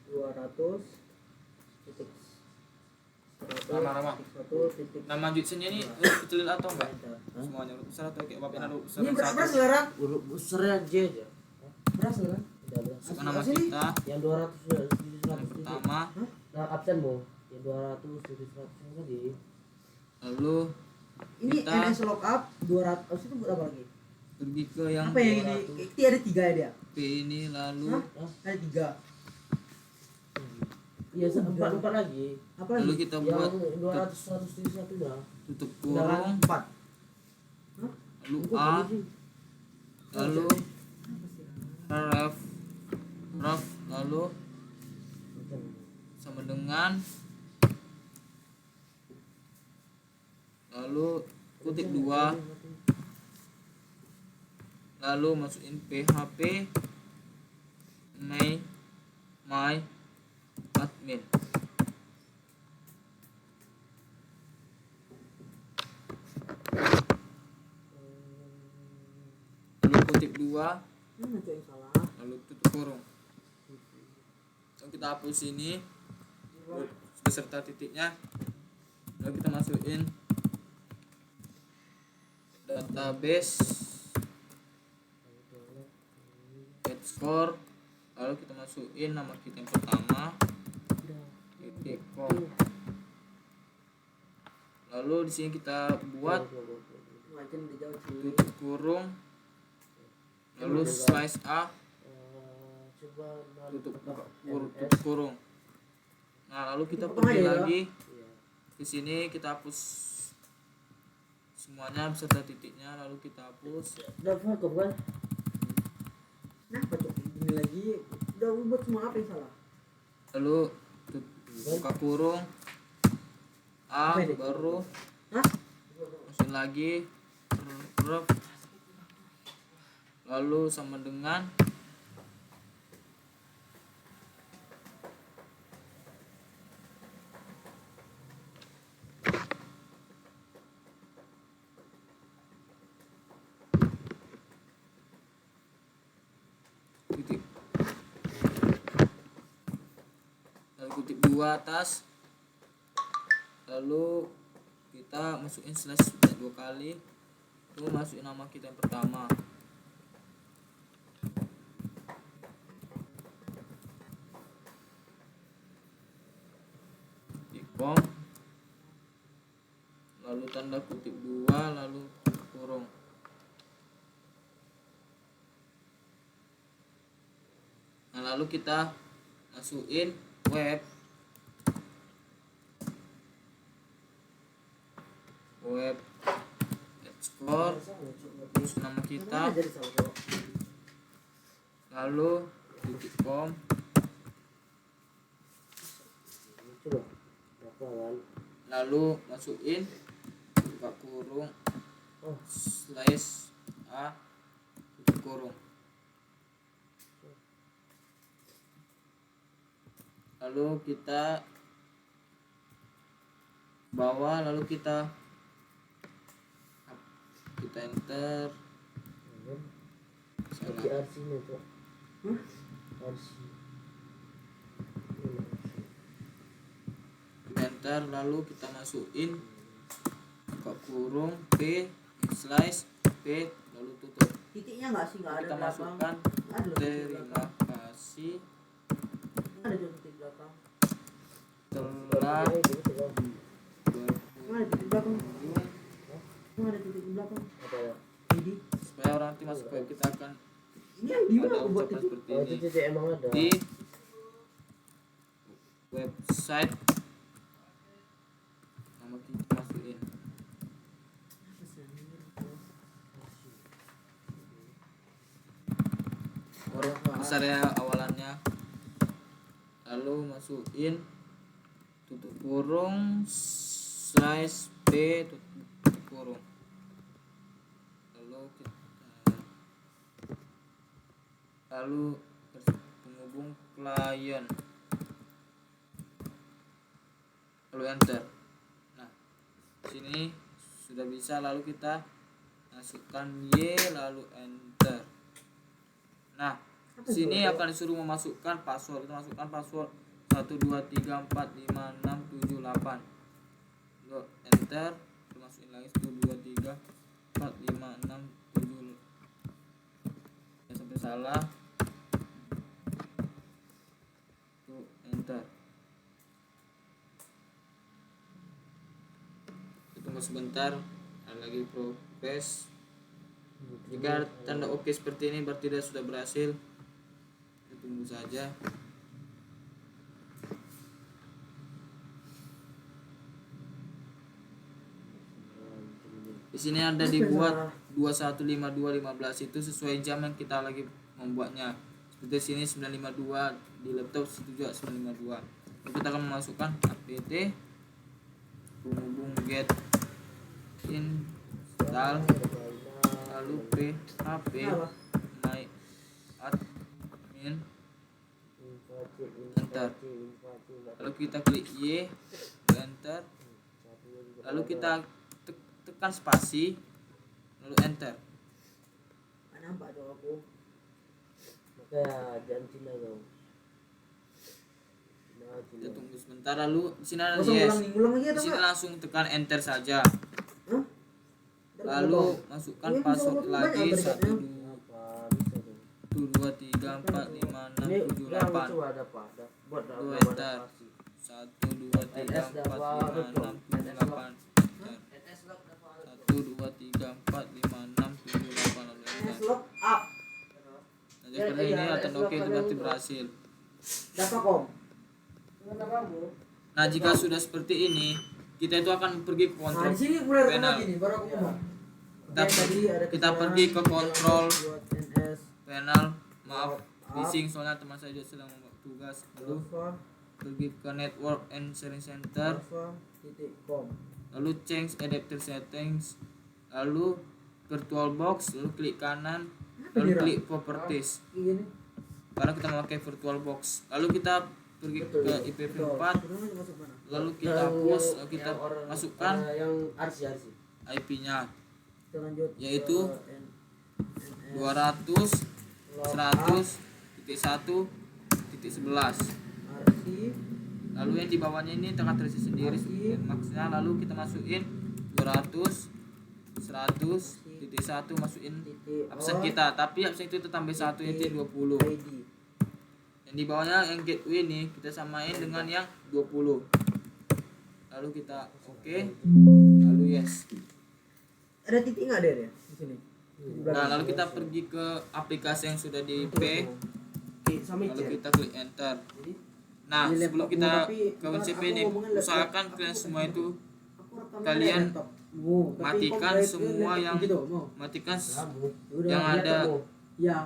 S2: 200 titik 100
S1: Nama-nama.
S2: titik 1 titik
S1: Nama jutsennya ini huruf kecil atau enggak?
S2: enter.
S1: Semuanya huruf besar atau kayak bapak ada huruf besar
S2: Ini
S1: dan
S2: berapa
S1: satu.
S2: sekarang?
S3: Huruf besarnya J aja.
S2: Berhasil kan?
S3: Udah berhasil.
S1: Masukkan nama
S2: Sini.
S1: kita.
S3: Yang 200 sudah
S1: Yang pertama,
S3: Nah, absenmu. Yang 200 dari 100 yang tadi.
S1: lalu
S2: Ini
S1: Kita-
S2: ns log up 200. Oh, itu buat apa lagi?
S1: pergi ke yang
S2: Apa yang ini?
S3: 200.
S2: Ini ada 3 ya dia?
S1: P ini lalu
S2: Hah? Ada 3.
S3: Iya, empat lagi.
S2: Apa
S1: lalu
S2: lagi?
S1: kita buat
S3: Yang 200 100 dari 1 dah.
S1: tutup
S3: Udah kan?
S1: kurung,
S2: 4.
S1: lalu
S3: Itu
S1: A,
S3: tadi.
S1: lalu ref, lalu sama dengan lalu kutip 2, lalu masukin php my admin. Lalu kutip 2,
S2: Mana tuh yang salah?
S1: lalu tutup kurung. Lalu kita hapus ini beserta titiknya. Lalu kita masukin database get score, lalu kita masukin nama kita yang pertama titik com. Lalu di sini kita buat
S2: Wajan di jauh sih.
S1: tutup kurung, lalu slice A,
S3: Coba
S1: tutup kurung. Nah lalu kita
S2: Potong
S1: pergi
S2: aja ya.
S1: lagi
S3: Iya.
S1: ke sini, kita hapus semuanya beserta titiknya, lalu kita hapus.
S3: Udah vakum kan?
S2: Kenapa tuh? Ini lagi udah buat semua apa yang salah?
S1: Lalu buka kurung A
S2: Apa ini?
S1: baru
S2: Hah?
S1: masukin lagi ref, lalu sama dengan titik, lalu kutip 2 atas, lalu kita masukin slash 2 kali, lalu masukin nama kita yang pertama. Tikom, lalu tanda kutip 2, lalu kurung. Nah, lalu kita masukin web score, terus nama kita, lalu .com, lalu masukin buka kurung slash a tutup kurung, lalu kita bawa, lalu kita enter. Salah. Enter, lalu kita masukin buka kurung p slash p, lalu tutup.
S2: Titiknya nggak sih, nggak ada
S1: Kita
S2: belakang.
S1: masukkan
S2: Nggak ada loh titik
S1: terima
S2: belakang.
S1: kasih
S2: Nggak ada titik belakang.
S1: telah
S2: Nggak ada titik belakang. Nggak ada titik belakang. Jadi
S1: supaya orang nanti masuk web kita akan
S2: ini yang di mana
S1: ada
S2: aku buat
S1: ucapan
S2: itu?
S1: seperti
S3: Oh, itu
S1: ini
S3: titik emang ada.
S1: di website, nama kita masukin besar ya awalannya, lalu masukin tutup kurung slash p tutup kurung, lalu penghubung klien, lalu enter. Nah, sini sudah bisa, lalu kita masukkan y, lalu enter. Nah, sini akan disuruh memasukkan password. Kita masukkan password 123456768, lalu enter. Kita masukin lagi 1234567, ya sampai salah, tuh enter. Tunggu sebentar, ada lagi progress. Jika tanda oke seperti ini berarti dia sudah berhasil. Kita tunggu saja. Di sini ada dibuat 215215 itu sesuai jam yang kita lagi membuatnya. Seperti sini 952, di laptop situ juga 952. Lalu kita akan memasukkan apt penghubung get install, lalu php my admin, enter. Lalu kita klik y, enter. Lalu kita tekan spasi, lalu enter.
S2: Nggak nampak dong aku.
S3: Makanya jangan Cina dong.
S1: Kita tunggu sebentar, lalu di sini ada
S2: Masa
S1: yes.
S2: ngulang lagi
S1: Di
S2: atau
S1: sini
S2: nggak?
S1: langsung tekan enter saja.
S2: Hah?
S1: Lalu masukkan
S2: Ini
S1: password
S2: bisa
S1: lagi
S2: banyak
S1: 123456768.
S3: coba ada apa? Buat
S1: Lalu enter. 123456768. 123456768, lalu enter.
S2: Lock up.
S1: Nah, seperti ini tanda oke itu berarti berhasil.
S2: Data.com. Data kamu.
S1: Nah, jika sudah seperti ini, kita itu akan pergi ke
S2: Nah,
S1: kontrol
S2: di sini mulai
S1: panel.
S2: lagi nih, baru aku ngomong.
S1: Kita pergi ke kontrol
S2: buat NS
S1: panel. Maaf, bising soalnya teman saya juga sedang membuat tugas. Lalu
S2: alpha
S1: pergi ke network and sharing center,
S2: alpha.com.
S1: lalu change adapter settings, lalu virtualbox, lalu klik kanan, lalu klik properties
S2: Ini.
S1: karena kita memakai virtualbox. Lalu kita pergi ke IPv4, lalu kita hapus, lalu kita masukkan
S3: yang RC.
S1: IP-nya,
S2: Kita lanjut
S1: yaitu
S2: ke NS
S1: 200 100 1.11.
S2: arsip
S1: Lalu yang di bawahnya ini tengah terisi sendiri maksudnya. Lalu kita masukin 200 100.1 masukin absen kita, tapi absen itu tambah 1 yaitu 20.
S2: ID.
S1: Yang di bawahnya yang gateway ini kita samain dengan yang 20. Lalu kita oke. Lalu yes.
S2: Ada titik nggak ada ya di sini?
S1: Nah, lalu kita pergi ke aplikasi yang sudah di P.
S2: Sama
S1: Lalu
S2: cek.
S1: kita klik enter. Nah,
S2: Di
S1: sebelum
S2: laptopmu,
S1: kita
S2: tapi
S1: ke WCP
S2: aku
S1: ini,
S2: ngomongin laptop.
S1: usahakan kalian semua itu
S2: Aku rekamnya
S1: kalian
S2: dari laptopmu, tapi
S1: matikan
S2: kok
S1: semua
S2: laptop
S1: yang
S2: gitu, mau?
S1: matikan
S3: Kamu.
S2: Udah,
S1: yang ada
S2: laptopmu. Ya.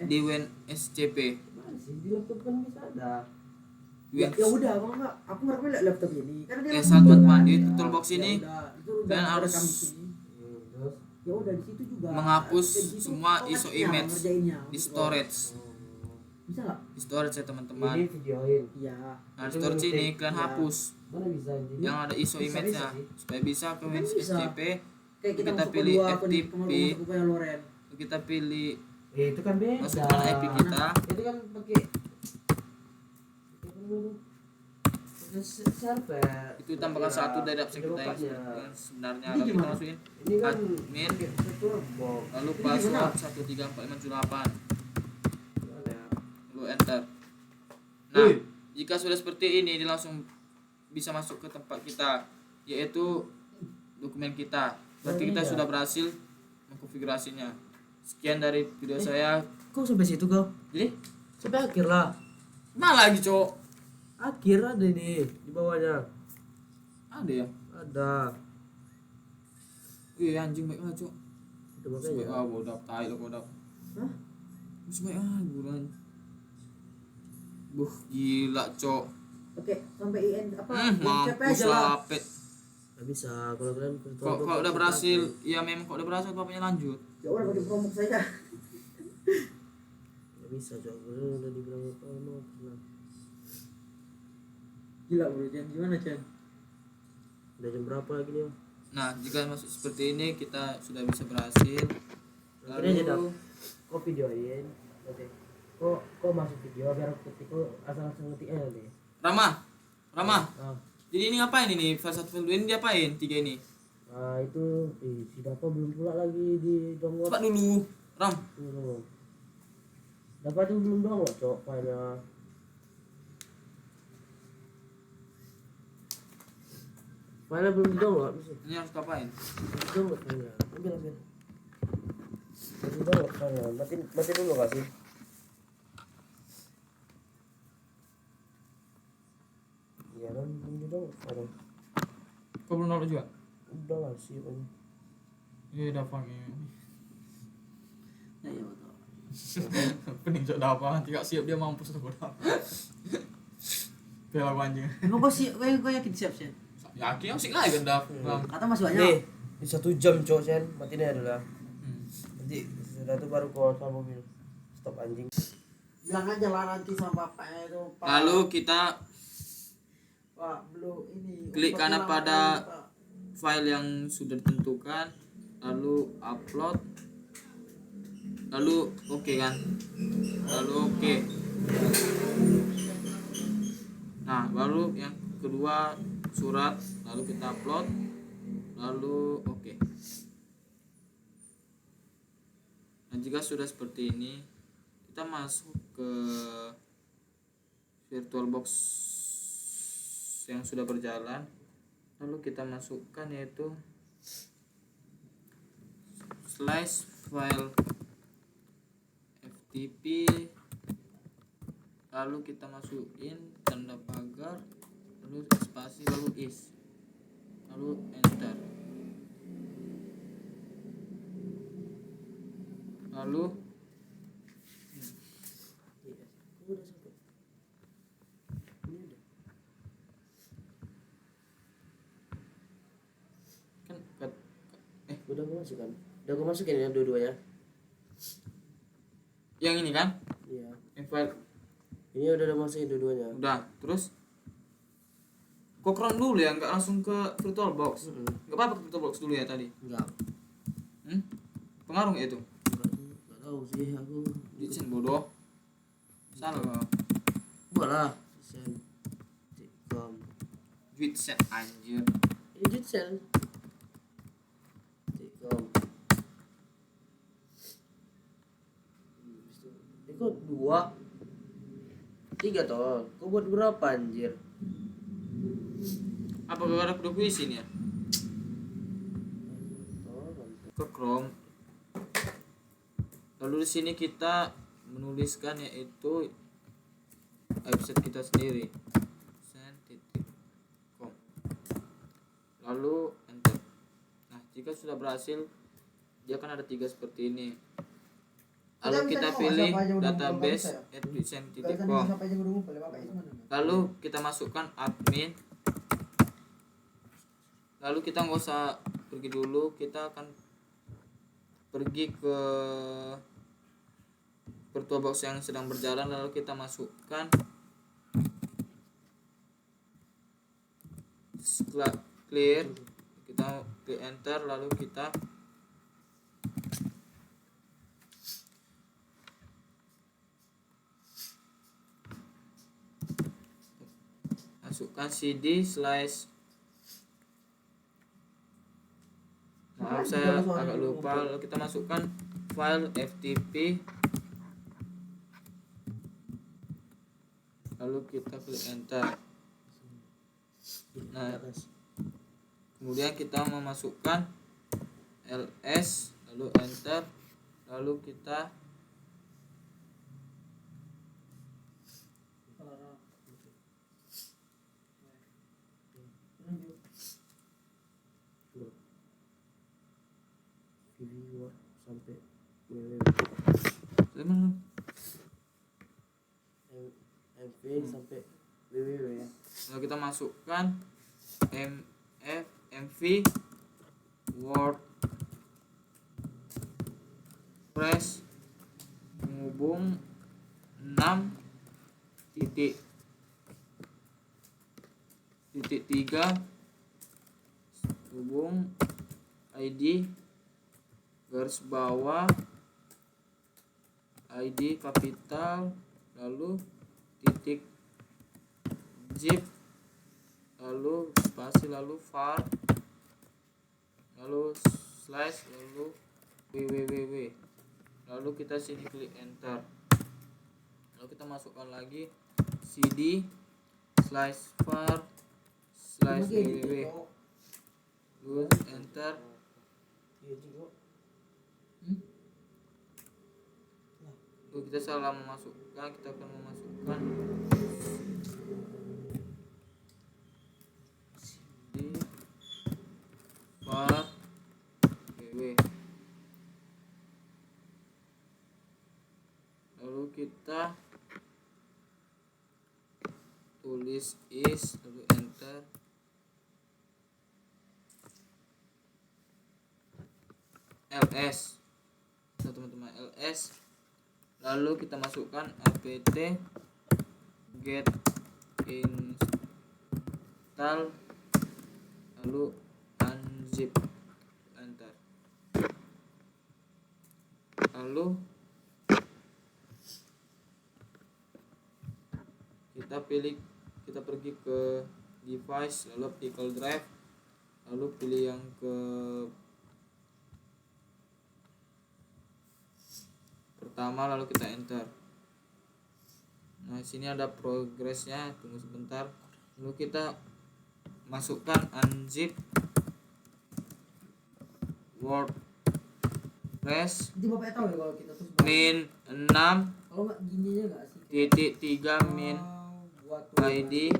S1: di WinSCP.
S3: Mana sih di laptop kan bisa ada.
S2: Ya, ya udah, kalau enggak aku merekam laptop ini. Karena dia
S1: Satu teman di
S2: Ya,
S1: toolbox ini
S2: ya udah, itu udah
S1: kalian harus
S2: rekam di sini.
S3: Terus
S2: Ya udah di situ juga.
S1: menghapus
S2: Di situ
S1: semua
S2: kok
S1: ISO
S2: ngerjainnya,
S1: image
S2: ngerjainnya.
S1: di storage.
S2: Bisa nggak?
S1: Di storage ya teman-teman.
S3: ini videoin.
S2: Iya.
S1: Nah, di storage ini kalian
S2: Ya.
S1: hapus
S3: Mana bisa anjing?
S1: yang ada ISO
S2: Bisa,
S1: image-nya
S3: bisa sih.
S1: supaya bisa ke
S2: Kan bisa.
S1: WinSCP.
S2: Kayak kita,
S1: Kita
S2: masuk
S1: pilih
S2: kedua akun
S1: FTP.
S2: kemarin masuk ke Loren.
S1: Kita pilih
S3: Itu kan beda.
S1: masukkan IP kita.
S3: Itu kan pakai server.
S1: Itu tambahkan
S3: Ya,
S1: satu dari absen kita yang
S3: bapaknya.
S1: sebenarnya.
S2: Ini
S1: Lalu kita
S2: gimana?
S1: masukin
S3: Ini kan
S1: admin,
S3: satu box.
S1: lalu
S2: Ini
S1: password
S2: gimana?
S1: 134578.
S3: Ada.
S1: Lalu enter. Nah, jika sudah seperti ini, dia langsung bisa masuk ke tempat kita, yaitu dokumen kita. Berarti kita
S3: Iya.
S1: sudah berhasil mengkonfigurasinya. Sekian dari video saya.
S3: Kok sampai situ kau?
S1: Jadi,
S3: Sampai akhir lah.
S1: mana lagi, Cok?
S3: Akhir ada nih di bawahnya.
S1: Ada ya?
S3: Ada.
S1: Iya, anjing baik banget, Cok.
S3: Itu
S1: Baik,
S3: makanya.
S1: ah, bodoh, tai lo bodoh.
S2: Hah?
S1: Baik, ah, buruan. Gila, Cok.
S2: Oke, sampai IN apa? INCP
S1: Mampus
S2: aja lah.
S1: lah, pet.
S3: Gak bisa kalau kalian
S1: Kok udah berhasil, ya memang kok udah berhasil, bapaknya lanjut.
S2: Ya udah pakai promo saja.
S3: Gak bisa coba. Kalian udah dibilang promo.
S2: Gila bro, Chen. Gimana Chen?
S3: Udah jam berapa lagi nih?
S1: Nah, jika masuk seperti ini kita sudah bisa berhasil.
S3: Nanti aja dah. Kok videoin? Oke. Kok masuk video biar aku ketik kok asal-asal ngetik aja nanti.
S1: Rama.
S3: Ah.
S1: Jadi ini ngapain ini? File 1 file 2 ini diapain? 3 ini.
S3: Nah itu si Dapa belum pula lagi di download.
S1: Cepat dulu. Ram.
S3: Dulu. Dapa tuh belum download cok filenya. Filenya belum di download.
S1: Ini harus ngapain?
S3: Download filenya. Ambil. Belum download filenya. Mati dulu gak sih? Iya kan belum di download filenya.
S1: Kau belum download juga?
S3: Udah lah sih ini.
S1: Iya, udah panggil.
S2: Ya ya betul.
S1: Pening cok dapat, tidak siap dia mampus tuh bodoh. Bela anjing.
S2: Emang kau yakin siap Chen?
S1: Yakin sih lagi kan dap.
S2: Kata masih banyak.
S3: Nih, di 1 jam cok Sen, mati deh adalah.
S1: Hmm.
S3: Nanti sudah tuh baru kau sama mobil. Stop anjing.
S2: Bilang aja lah nanti sama bapaknya itu. Pak.
S1: Lalu kita
S2: Pak belum ini.
S1: klik
S2: Pak
S1: kanan
S2: bilang
S1: pada
S2: ini, Pak.
S1: file yang sudah ditentukan, lalu upload, lalu oke kan, lalu oke. Nah, baru yang kedua surat, lalu kita upload, lalu oke. Nah, jika sudah seperti ini, kita masuk ke VirtualBox yang sudah berjalan. Lalu kita masukkan yaitu slash file ftp, lalu kita masukin tanda pagar, lalu spasi, lalu is, lalu enter, lalu kan
S3: Udah gue masukkan. Udah gue masukin ya dua-duanya.
S1: yang ini kan,
S3: Iya.
S1: yang file
S3: Ini udah masukin dua-duanya.
S1: udah. Terus kok run dulu ya, nggak langsung ke VirtualBox. Nggak apa-apa ke VirtualBox dulu ya tadi.
S3: Enggak.
S1: Pengaruh nggak itu?
S3: Enggak tahu sih aku.
S1: Dicen bodoh. Salah kau.
S3: Bola. Sen.com.
S1: Duit set anjir.
S3: Sen.com. Kok 2 3 toh. Kau buat berapa anjir?
S1: Apa kau ada puisi nih ya? Ke Chrome. Lalu di sini kita menuliskan yaitu website kita sendiri. Sen.com. Lalu enter. Nah, jika sudah berhasil, dia akan ada 3 seperti ini. Lalu kita pilih database @sen.com. Lalu kita masukkan admin. Lalu kita nggak usah pergi dulu, kita akan pergi ke VirtualBox yang sedang berjalan. Lalu kita masukkan clear, kita klik enter, lalu kita masukkan cd slash, maaf saya agak lupa, lalu kita masukkan file ftp, lalu kita klik enter. Nah, kemudian kita memasukkan ls, lalu enter, lalu kita
S3: viewer sampai mv sampai www ya.
S1: Lalu kita masukkan mv WordPress menghubung 6.3 hubung id garis bawah id kapital, lalu titik zip, lalu spasi, lalu var, lalu slash, lalu www, lalu kita sini klik enter, lalu kita masukkan lagi cd slash var slash www, lalu enter. Kita salah memasukkan, kita akan memasukkan di var ww, lalu kita tulis is, lalu enter, ls, teman-teman, ls, lalu kita masukkan apt get install, lalu unzip, enter, lalu kita pergi ke device, lalu optical drive, lalu pilih yang ke pertama, lalu kita enter. Nah, sini ada progresnya, tunggu sebentar. Lalu kita masukkan unzip WordPress
S2: Nanti Bapak tahu ya kalau kita tuh
S1: min 6
S2: kalau nggak gini aja nggak sih?
S1: titik 3 min
S2: Buat
S1: ID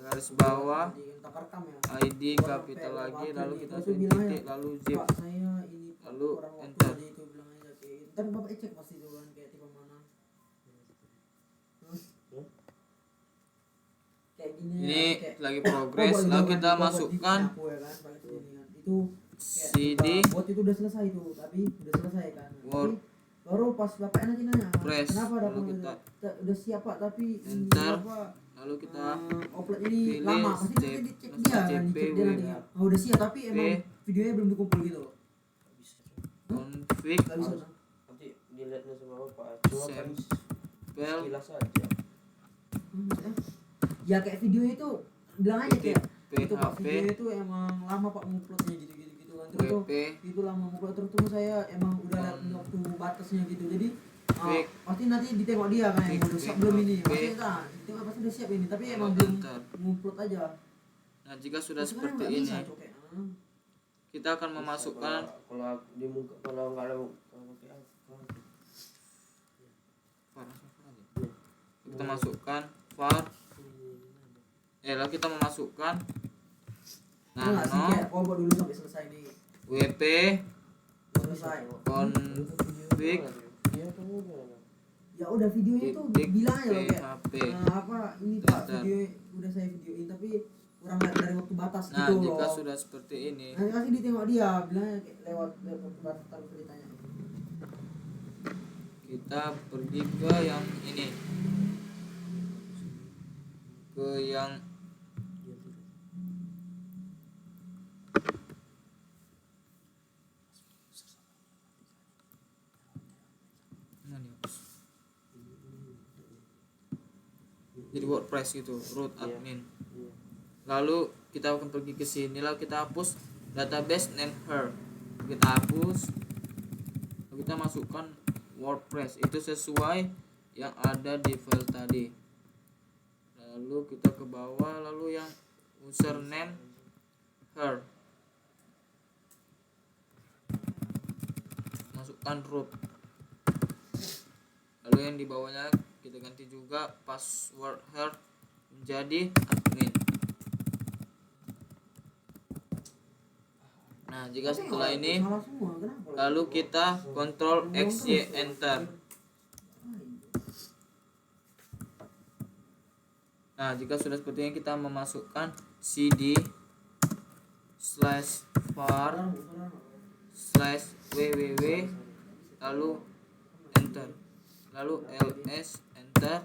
S1: garis bawah
S2: tak rekam ya.
S1: ID kapital lagi, lalu kita titik, lalu zip,
S2: Pak, saya ini
S1: lalu
S2: kurang waktu
S1: enter.
S2: aja itu bilang aja kayak gitu. Ntar Bapak cek pasti dulu kan kayak tipe mana. Kayak gini
S1: Ini
S2: kayak,
S1: lagi progres, lalu kita masukkan
S2: aku ya kan, pakai sini kan. Itu
S1: CD
S2: buat itu udah selesai tuh, tapi udah selesai kan.
S1: Word.
S2: Tapi baru pas Bapak nanti nanya,
S1: Press.
S2: kenapa ada
S1: Lalu kita
S2: udah siap Pak, tapi ini
S1: enter.
S2: Bapak
S1: Lalu kita
S2: upload ini
S1: pilih
S2: lama, pasti nanti
S1: step-
S2: dicek dia kan,
S1: CP,
S2: dicek dia nanti. Oh, udah siap tapi emang videonya belum dikumpul gitu loh.
S1: config
S2: Gak bisa.
S3: Nanti dilihatnya sama bapak. Cuma kan
S1: Save. file
S4: Kilas aja.
S2: Maksudnya? Ya kayak videonya itu bilang aja kayak itu Pak,
S1: PHP
S2: videonya itu emang lama Pak nguploadnya gitu kan, terus tuh
S1: WP
S2: itu lama ngupload, terus tuh saya emang udah lihat waktu batasnya gitu, jadi
S1: Fake.
S2: pasti nanti ditengok dia kan yang udah siap belum ini, pasti
S1: Fake.
S2: kan ditengok pasti udah siap ini, tapi
S1: Lalu
S2: emang belum
S1: enter.
S2: ngupload aja.
S1: Nah, jika sudah
S2: Terus sekarang
S1: seperti
S2: nggak
S1: ini,
S2: bisa, Cok, kayak,
S1: kita akan memasukkan
S4: kalau di muka, kalau nggak ada kalau pakai apa?
S1: kita masukkan var lalu kita memasukkan
S2: nggak sih
S1: nano
S2: kayak coba dulu sampai selesai nih,
S1: wp
S2: selesai.
S1: config
S4: Iya kamu gimana?
S2: Ya udah videonya itu
S1: titik
S2: bilang aja loh kayak
S1: php.
S2: apa ini Pak
S1: Bentar.
S2: video udah saya videoin tapi kurang dari waktu batas
S1: Nah,
S2: gitu
S1: jika
S2: loh.
S1: sudah seperti ini,
S2: Nanti kasih ditengok dia bilangnya kayak lewat waktu batas taruh ceritanya.
S1: kita pergi ke yang ini, ke yang mana ya? Jadi WordPress gitu, root
S4: Iya.
S1: admin.
S4: Iya.
S1: Lalu kita akan pergi ke sini, lalu kita hapus database name her, kita hapus, lalu kita masukkan WordPress itu sesuai yang ada di file tadi. Lalu kita ke bawah, lalu yang username her, masukkan root, lalu yang di bawahnya kita ganti juga password her menjadi admin. Nah, jika
S2: Tapi
S1: setelah
S2: nggak
S1: ini
S2: salah semua, kenapa?
S1: lalu kita Ctrl X Y enter. Nah, jika sudah seperti ini kita memasukkan cd /var/www lalu enter, lalu ls enter,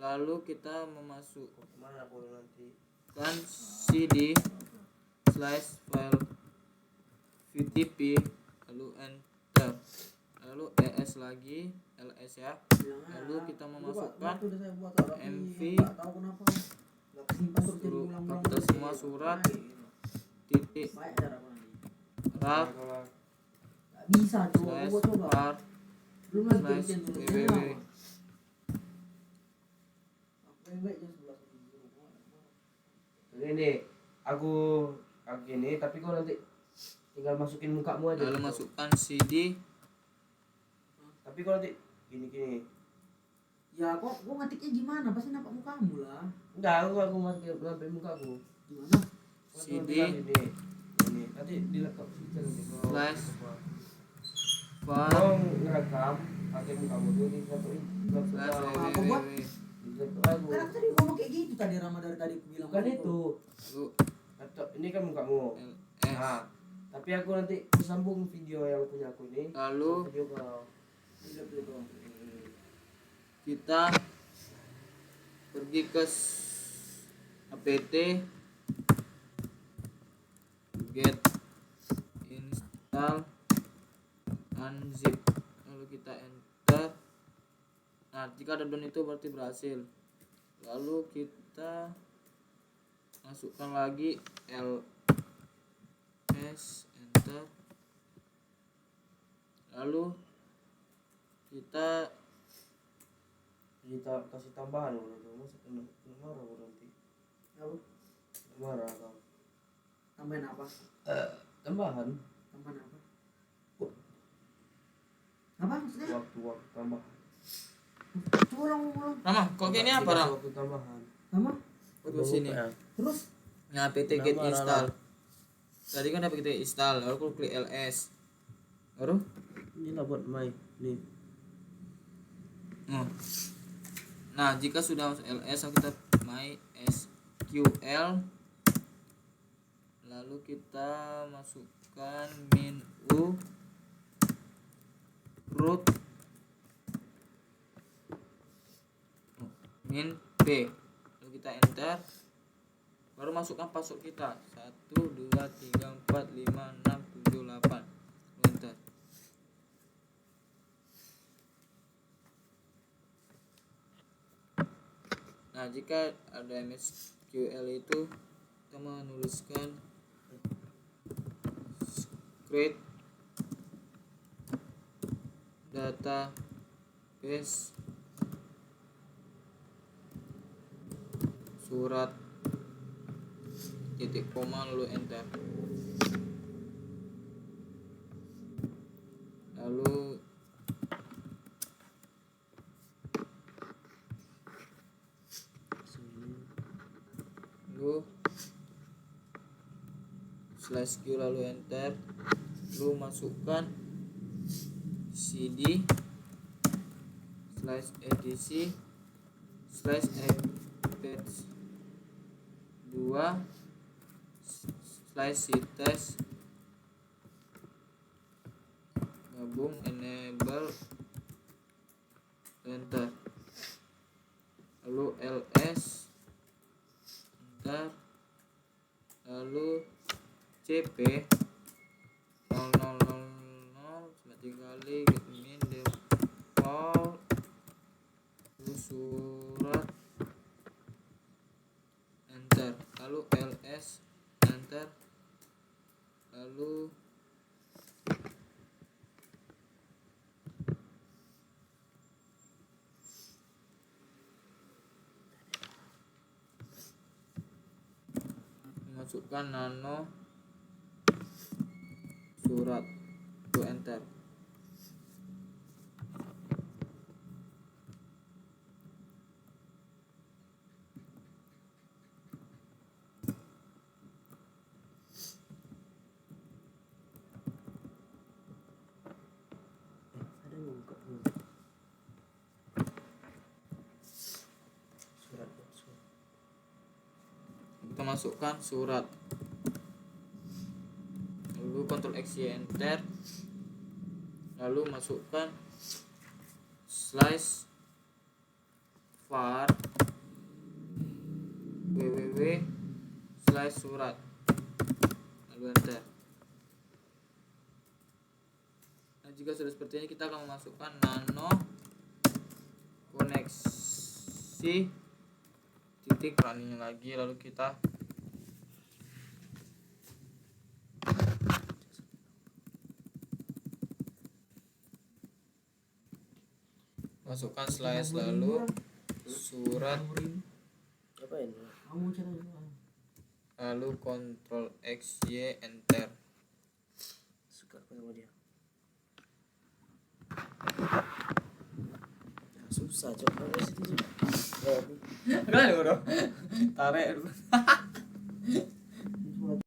S1: lalu kita memasukkan
S4: Mana aku nanti?
S1: cd /file vtp lalu enter, lalu es lagi ls ya, lalu kita memasukkan MV kapital semua surat titik rar
S2: bisa coba
S1: /var
S2: belum lagi
S1: /www.
S4: Ini aku gini, tapi kau nanti tinggal masukin mukamu aja.
S1: Lalu
S4: gitu.
S1: masukkan cd,
S4: Tapi kau nanti gini.
S2: ya kok ngetiknya gimana, pasti nampak mukamu lah.
S4: Enggak, aku masukin sampai mukaku.
S2: Gimana?
S1: cd
S4: Ini nanti di laptop feature nanti kau.
S1: Flash. var
S4: Kau ngerekam pakai mukamu tuh di satuin
S1: www.
S4: di laptop aku.
S2: Kan aku tadi ngomong kayak gitu tadi, Rama dari tadi aku bilang
S4: Bukan
S2: gitu.
S4: itu.
S1: Lalu
S4: Laptop ini kan mukamu.
S1: ls,
S4: Nah, tapi aku nanti sambung video yang punya aku ini.
S1: lalu
S4: Video kau.
S2: Tidak gitu.
S1: kita pergi ke apt get install unzip, lalu kita enter. Nah, jika ada down itu berarti berhasil. Lalu kita masukkan lagi ls enter, lalu kita
S4: Kasih tambahan kalau itu masa kena marah aku nanti.
S2: Apa?
S4: Marah kau.
S2: Tambahin apa?
S4: Tambahan
S2: Tambahin apa? Apa maksudnya?
S4: waktu tambahan.
S2: Coba ulang.
S1: Rama, kok ini apa Ram?
S4: Waktu tambahan.
S2: Sama?
S1: Terus sini.
S2: Terus?
S1: Nah, apt get install. Tadi kan dapat kita install, lalu aku klik ls. Baru?
S4: Ini lah buat main nih.
S1: Oh. Nah, jika sudah masuk ls, kita MySQL, lalu kita masukkan min u root min p, lalu kita enter, baru masukkan password kita 1 2 3 4 5 6 7 8, enter. Nah, jika ada MySQL itu kita menuliskan create database surat titik koma lalu enter. Lalu slash q lalu enter, lalu masukkan cd slash etc slash embed 2 slash ctest gabung enable enter, lalu ls enter, lalu cp 0000 3 kali get min default, lalu surat enter, lalu ls enter, lalu masukkan nano surat to enter.
S3: Ada buka surat.
S1: Kita masukkan surat, lalu Ctrl X Y enter, lalu masukkan slash var www slash surat lalu enter. Nah, jika sudah seperti ini kita akan memasukkan nano koneksi titik running lagi, lalu kita masukkan slash lalu surat
S3: Apa ini?
S2: Kamu cara dulu.
S1: lalu Ctrl X Y enter.
S3: Suka aku sama dia. Nah, susah coba dari situ.
S1: Kan bro, tarik dulu.